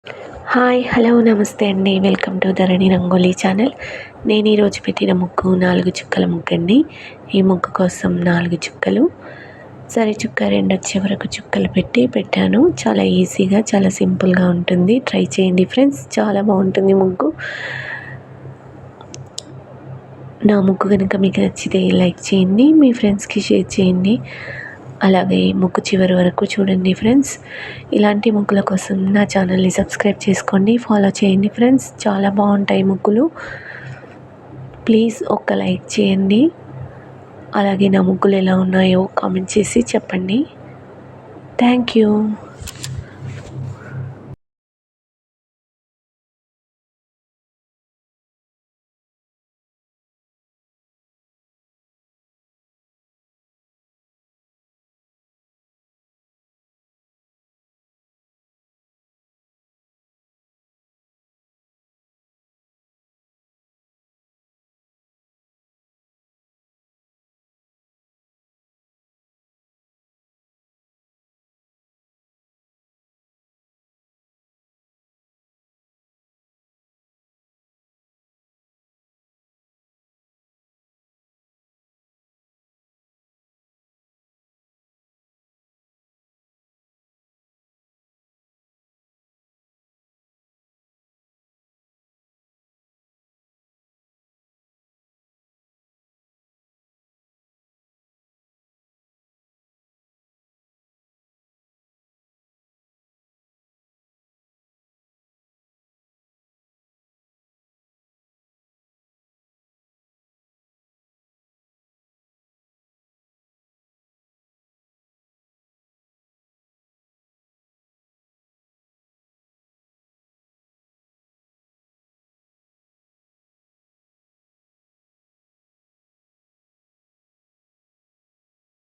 Hi! Hello! నమస్తే అండి. Welcome to Dharani rangoli channel. నేను ఈరోజు పెట్టిన ముగ్గు 4 చుక్కల ముగ్గండి. ఈ ముగ్గు కోసం 4 చుక్కలు, సరి చుక్క 2 వచ్చే వరకు చుక్కలు పెట్టాను. చాలా ఈజీగా, చాలా సింపుల్‌గా ఉంటుంది. ట్రై చేయండి ఫ్రెండ్స్. చాలా బాగుంటుంది ముగ్గు. నా ముగ్గు కనుక మీకు నచ్చితే లైక్ చేయండి, మీ ఫ్రెండ్స్‌కి షేర్ చేయండి. అలాగే ముగ్గు చివరి వరకు చూడండి ఫ్రెండ్స్. ఇలాంటి ముగ్గుల కోసం నా ఛానల్ని సబ్స్క్రైబ్ చేసుకోండి, ఫాలో చేయండి ఫ్రెండ్స్. చాలా బాగుంటాయి ముగ్గులు. ప్లీజ్ ఒక్క లైక్ చేయండి. అలాగే నా ముగ్గులు ఎలా ఉన్నాయో కామెంట్ చేసి చెప్పండి. Thank you.